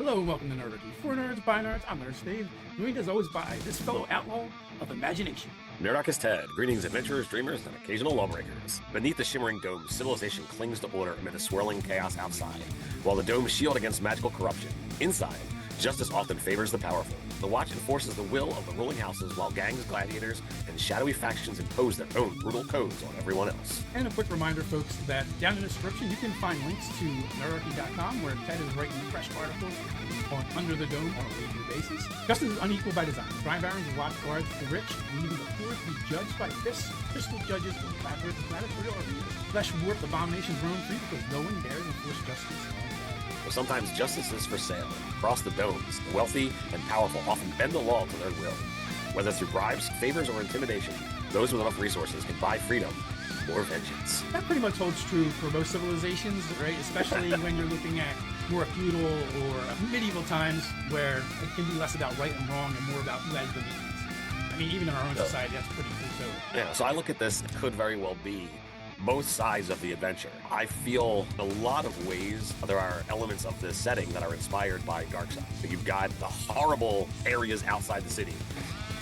Hello and welcome to Nerdarchy. For nerds, by nerds, I'm Nerd Steve, joined as always by this fellow outlaw of imagination. Nerdarchy Ted, greetings adventurers, dreamers, and occasional lawbreakers. Beneath the shimmering dome, civilization clings to order amid the swirling chaos outside, while the domes shield against magical corruption. Inside, justice often favors the powerful. The Watch enforces the will of the ruling houses, while gangs, gladiators, and shadowy factions impose their own brutal codes on everyone else. And a quick reminder, folks, that down in the description you can find links to Nerdarchy.com, where Ted is writing fresh articles on Under the Dome on a weekly basis. Justice is unequal by design. Crime barons watch guards the rich, leaving the poor to be judged by fists, crystal judges, and gladiatorial arenas. Flesh warp abominations roam free because no one dares enforce justice. But sometimes justice is for sale. Across the domes, the wealthy and powerful often bend the law to their will. Whether through bribes, favors, or intimidation, those with enough resources can buy freedom or vengeance. That pretty much holds true for most civilizations, right? Especially when you're looking at more feudal or medieval times, where it can be less about right and wrong and more about who has the means. I mean, even in our own society, that's pretty true too. Yeah, so I look at this, it could very well be both sides of the adventure. I feel in a lot of ways there are elements of this setting that are inspired by Darkside. You've got the horrible areas outside the city,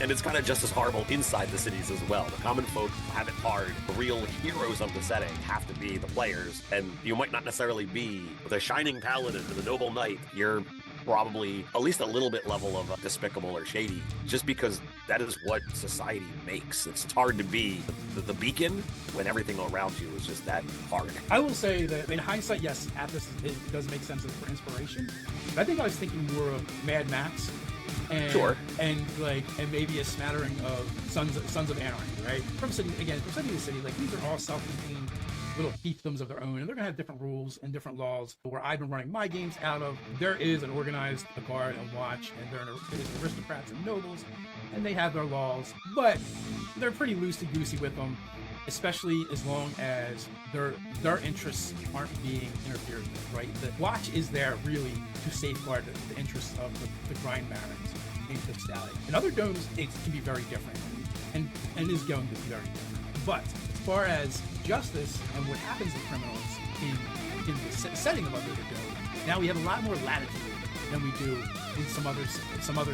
and it's kind of just as horrible inside the cities as well. The common folk have it hard. The real heroes of the setting have to be the players, and you might not necessarily be the shining paladin or the noble knight. You're probably at least a little bit level of despicable or shady, just because that is what society makes. It's hard to be the beacon when everything around you is just that hard. I will say that in hindsight, yes, Atlas, it does make sense for inspiration. But I think I was thinking more of Mad Max. And, sure. And maybe a smattering of Sons of Anarchy, right? From city to city, like these are all self-contained little fiefdoms of their own, and they're gonna have different rules and different laws. Where I've been running my games out of, there is an organized guard and watch, and there's aristocrats and nobles, and they have their laws, but they're pretty loosey-goosey with them, especially as long as their interests aren't being interfered with, right? The watch is there really to safeguard the interests of the grind barons in Crystallia. In other domes, it can be very different, and is going to be very different. But as far as justice and what happens to criminals in the setting of Under the Dome, now we have a lot more latitude than we do in some other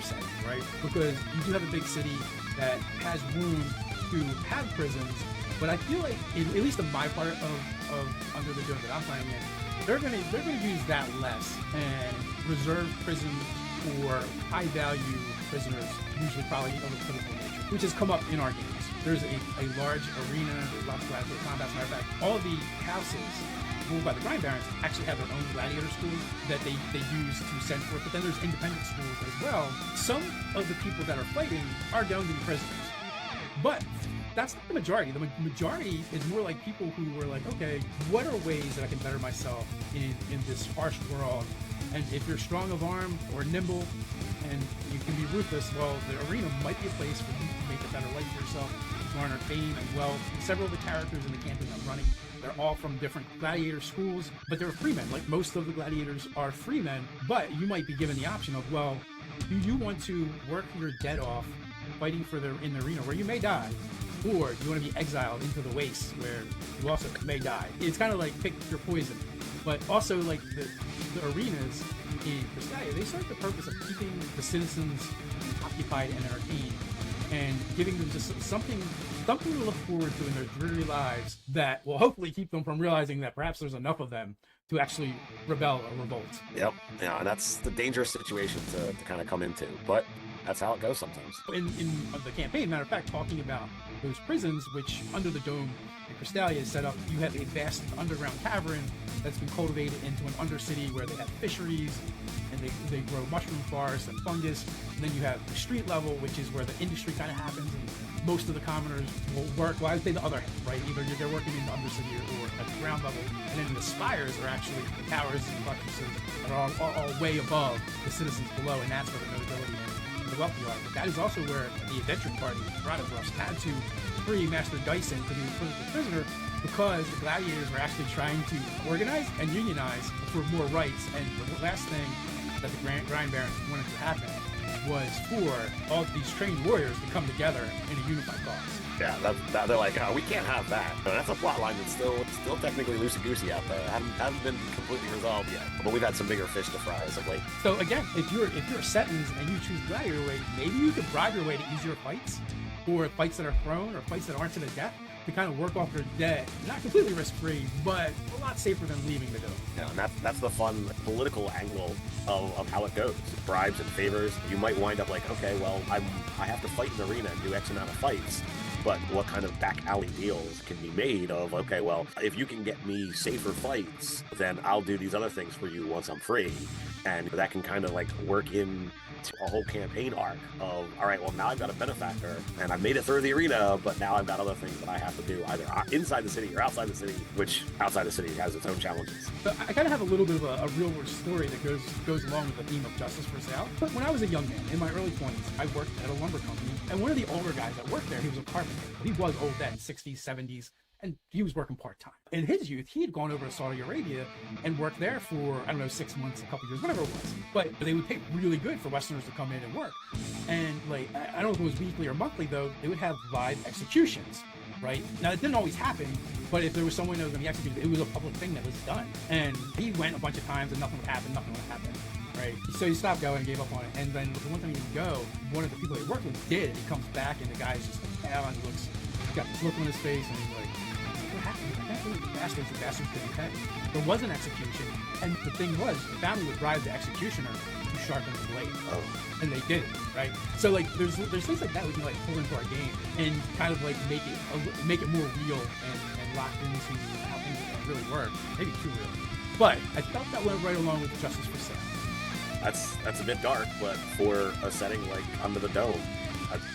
settings, right? Because you do have a big city that has room to have prisons, but I feel like, at least in my part of Under the Dome that I'm playing in, they're gonna use that less and reserve prisons for high value prisoners, usually probably of a political nature, which has come up in our games. There's a large arena, there's lots of gladiator combat. As a matter of fact, all the houses ruled by the grind barons actually have their own gladiator schools that they use to send forth, but then there's independent schools as well. Some of the people that are fighting are going to be prisoners, but that's not the majority. The majority is more like people who were like, okay, what are ways that I can better myself in this harsh world? And if you're strong of arm or nimble and you can be ruthless, well, the arena might be a place for you to make a better life for yourself, garner fame and wealth. Several of the characters in the campaign I'm running, they're all from different gladiator schools, but they're freemen. Like most of the gladiators are freemen, but you might be given the option of, well, do you want to work your dead off fighting in the arena where you may die, or do you want to be exiled into the wastes where you also may die? It's kind of like pick your poison. But also, like the arenas in Crystallia, they serve the purpose of keeping the citizens occupied and entertained, and giving them just something to look forward to in their dreary lives that will hopefully keep them from realizing that perhaps there's enough of them to actually rebel or revolt. Yep. Yeah, and that's the dangerous situation to kind of come into, but that's how it goes sometimes. In the campaign, matter of fact, talking about those prisons, which Under the Dome in Crystallia is set up, you have a vast underground cavern that's been cultivated into an undercity where they have fisheries and they grow mushroom forests and fungus. And then you have the street level, which is where the industry kind of happens, and most of the commoners will work, well, I would say the other half, right? Either they're working in the undercity or at the ground level, and then the spires are actually the towers and buttresses that are all way above the citizens below, and that's where the nobility and the wealthy are. But that is also where the adventuring party, Radagruffs, had to free Master Dyson to be put as a prisoner, because the gladiators were actually trying to organize and unionize for more rights. And the last thing that the Grind Barons wanted to happen was for all these trained warriors to come together in a unified cause. Yeah, they're like, oh, we can't have that. So that's a plot line that's still technically loosey-goosey out there. Haven't been completely resolved yet. But we've had some bigger fish to fry as of late. So again, if you're Settins and you choose Gladiator way, maybe you could bribe your way to easier fights, or fights that are thrown, or fights that aren't to the death, to kind of work off your debt. Not completely risk-free, but a lot safer than leaving the dough. Yeah, and that's the fun political angle of how it goes. Bribes and favors. You might wind up like, okay, well, I have to fight in the arena and do X amount of fights. But what kind of back alley deals can be made of, okay, well, if you can get me safer fights, then I'll do these other things for you once I'm free. And that can kind of like work in a whole campaign arc of, all right, well, now I've got a benefactor and I've made it through the arena, but now I've got other things that I have to do either inside the city or outside the city, which outside the city has its own challenges. So I kind of have a little bit of a real world story that goes along with the theme of justice for sale. But when I was a young man, in my early 20s, I worked at a lumber company, and one of the older guys that worked there, he was a carpenter. He was old then, 60s, 70s, and he was working part-time. In his youth, he had gone over to Saudi Arabia and worked there for, I don't know, 6 months, a couple years, whatever it was. But they would pay really good for Westerners to come in and work. And like, I don't know if it was weekly or monthly though, they would have live executions, right? Now it didn't always happen, but if there was someone that was going to be executed, it was a public thing that was done. And he went a bunch of times and nothing would happen, right? So he stopped going and gave up on it. And then the one time he didn't go, one of the people he worked with did, and he comes back and the guy's just like, pale and he's got this look on his face and he's like, what happened? The bastards didn't pay. There was an execution, and the thing was, the family would bribe the executioner to sharpen the blade. Oh. And they did it, right? So like, there's things like that we can like pull into our game and kind of like make it more real and locked into how things really work. Maybe too real, but I felt that went right along with Justice for Sale. That's a bit dark, but for a setting like Under the Dome,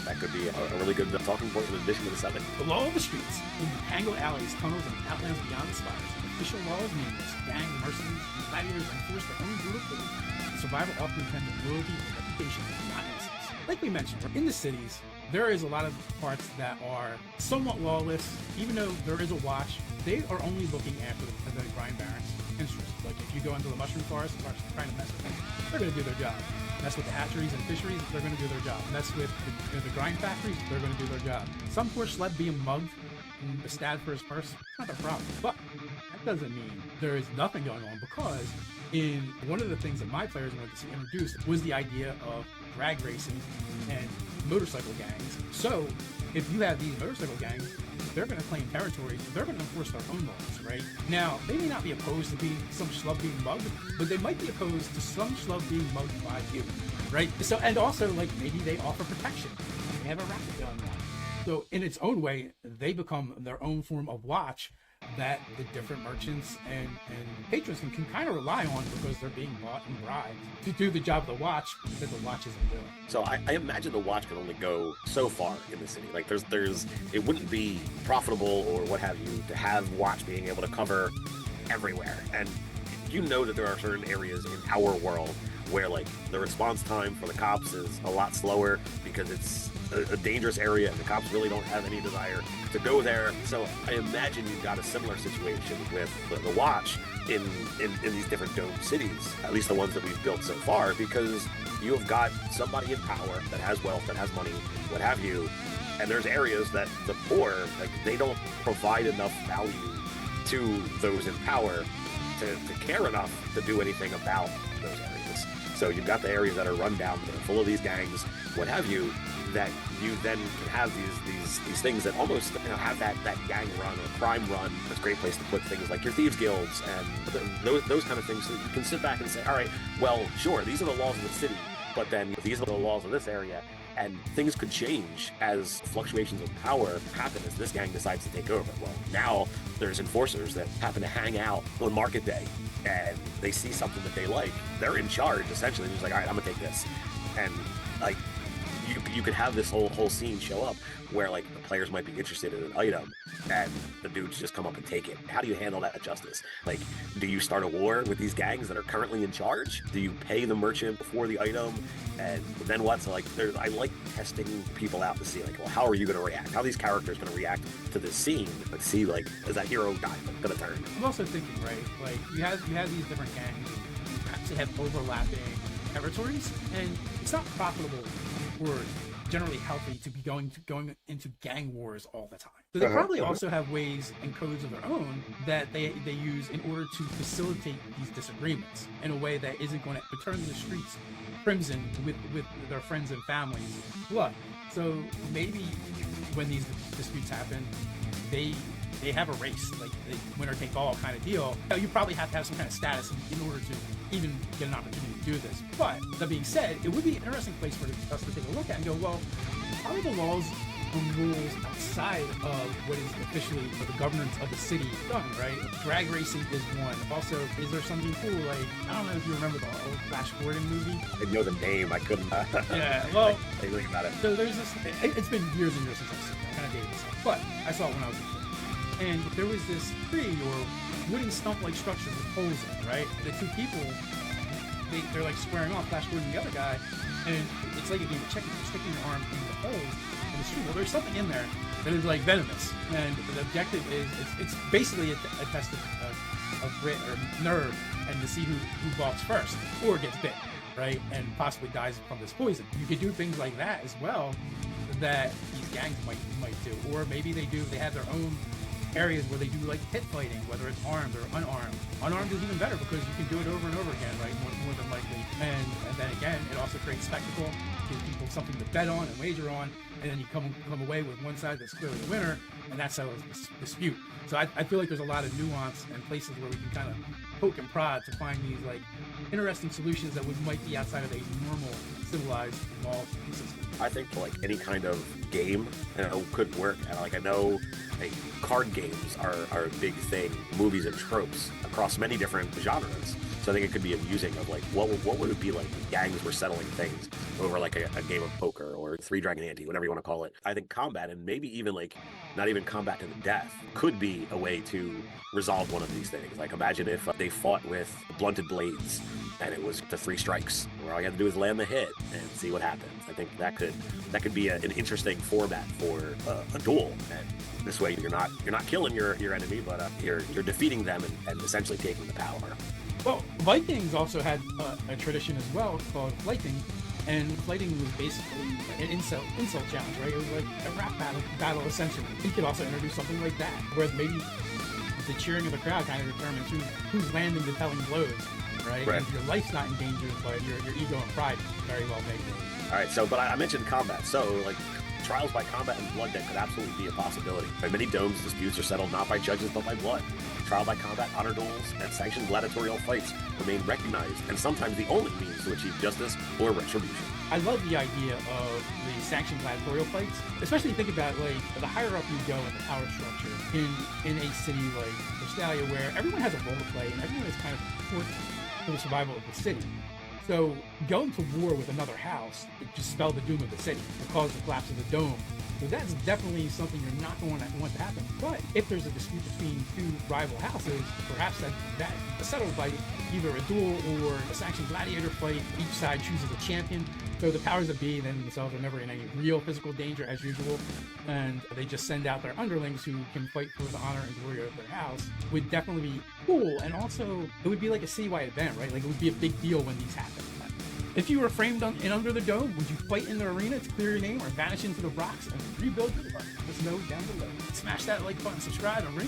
that could be a really good talking point in addition to the setting. The law of the streets, in the tangled alleys, tunnels, and outlands beyond the spires, official laws mean gangs, mercenaries, and gladiators enforce their own brutal code. Survival often depends on loyalty and reputation, not innocence. Like we mentioned, in the cities, there is a lot of parts that are somewhat lawless. Even though there is a watch, they are only looking after the Grind Barons' interests. Like if you go into the mushroom forest and start trying to mess with them, they're going to do their job. Mess with the hatcheries and fisheries, they're going to do their job. Mess with the grind factories, they're going to do their job. Some poor schleb being mugged and stabbed for his purse, it's not their problem. But that doesn't mean there is nothing going on, because in one of the things that my players wanted to see introduced was the idea of drag racing and motorcycle gangs. So if you have these motorcycle gangs, they're going to claim territories, they're going to enforce their own laws, right? Now, they may not be opposed to being some schlub being mugged, but they might be opposed to some schlub being mugged by you, right? So, and also, like, maybe they offer protection. They have a racket going on. So, in its own way, they become their own form of watch that the different merchants and patrons can kind of rely on, because they're being bought and bribed to do the job of the watch that the watch isn't doing. So I imagine the watch can only go so far in the city. Like there's it wouldn't be profitable or what have you to have watch being able to cover everywhere. And you know that there are certain areas in our world where like the response time for the cops is a lot slower because it's a dangerous area and the cops really don't have any desire to go there. So I imagine you've got a similar situation with the watch in these different dome cities, at least the ones that we've built so far, because you have got somebody in power that has wealth, that has money, what have you, and there's areas that the poor, like, they don't provide enough value to those in power to care enough to do anything about those areas. So you've got the areas that are run down, that are full of these gangs, what have you, that you then can have these things that almost, you know, have that gang run or crime run. It's a great place to put things like your thieves guilds and those kind of things. So you can sit back and say, all right, well, sure, these are the laws of the city, but then these are the laws of this area. And things could change as fluctuations of power happen as this gang decides to take over. Well, now there's enforcers that happen to hang out on market day and they see something that they like. They're in charge, essentially. They're just like, all right, I'm gonna take this. And like, you could have this whole scene show up where like the players might be interested in an item and the dudes just come up and take it. How do you handle that justice? Like, do you start a war with these gangs that are currently in charge? Do you pay the merchant before the item? And then what? So like, I like testing people out to see like, well, how are you going to react? How are these characters going to react to this scene? Like, see, like, is that hero guy going to turn? I'm also thinking, right, like you have these different gangs, you actually have overlapping territories, and it's not profitable or generally healthy to be going into gang wars all the time. So they probably also have ways and codes of their own that they use in order to facilitate these disagreements in a way that isn't going to turn the streets crimson with their friends and families' blood. So maybe when these disputes happen, they have a race, like a winner take all kind of deal. You probably have to have some kind of status in order to even get an opportunity to do this. But that being said, it would be an interesting place for us to take a look at and go, well, how are the laws and rules outside of what is officially the governance of the city done, right? Drag racing is one. Also, is there something cool, like, I don't know if you remember the old Flash Gordon movie? I know the name, I couldn't. Yeah, well, I think about it. So there's this, it's been years and years since I've seen it, kind of dated myself, but I saw it when I was a kid. And there was this tree or wooden stump-like structure with holes in it, right? The two people, they're like squaring off, Flash Gordon and the other guy, and it's like a game of chicken. You're sticking your arm in the holes in the tree. Well, there's something in there that is like venomous, and the objective is it's basically a test of grit or nerve, and to see who balks first or gets bit, right, and possibly dies from this poison. You could do things like that as well that these gangs might do, or maybe they have their own areas where they do like pit fighting, whether it's armed or unarmed. Unarmed is even better because you can do it over and over again, right? More than likely. And then again, it also creates spectacle, gives people something to bet on and wager on, and then you come away with one side that's clearly the winner, and that settles the dispute. So I feel like there's a lot of nuance and places where we can kind of poke and prod to find these like interesting solutions that might be outside of a normal civilized law system. I think like any kind of game, could work. And like I know card games are a big thing, movies and tropes across many different genres. So I think it could be amusing of like what would it be like if gangs were settling things over like a game of poker or Three Dragon Ante, whatever you want to call it. I think combat, and maybe even like not even combat to the death, could be a way to resolve one of these things. Like imagine if they fought with blunted blades and it was to 3 strikes, where all you have to do is land the hit and see what happens. I think that could be an interesting format for a duel. And this way you're not killing your enemy, but you're defeating them and essentially taking the power. Well, Vikings also had a tradition as well called flighting, and flighting was basically an insult challenge, right? It was like a rap battle essentially. You could also introduce something like that, where maybe the cheering of the crowd kind of determines who's landing the telling blows, right? And your life's not in danger, but your ego and pride very well baked in. All right, so but I mentioned combat, so like trials by combat and blood debt could absolutely be a possibility. By many domes, disputes are settled not by judges but by blood. Trial by combat, honor duels, and sanctioned gladiatorial fights remain recognized and sometimes the only means to achieve justice or retribution. I love the idea of the sanctioned gladiatorial fights, especially think about like the higher up you go in the power structure in a city like Australia, where everyone has a role to play and everyone is kind of important for the survival of the city. So going to war with another house, it just spelled the doom of the city. It caused the collapse of the dome. So that's definitely something you're not going to want to happen. But if there's a dispute between two rival houses, perhaps that is settled by either a duel or a sanctioned gladiator fight. Each side chooses a champion. So the powers that be then themselves are never in any real physical danger as usual, and they just send out their underlings who can fight for the honor and glory of their house. Would definitely be cool, and also it would be like a citywide event, right? Like it would be a big deal when these happen. If you were framed in under the dome, would you fight in the arena to clear your name or vanish into the rocks and rebuild your life? Let us know down below. Smash that like button, subscribe, and ring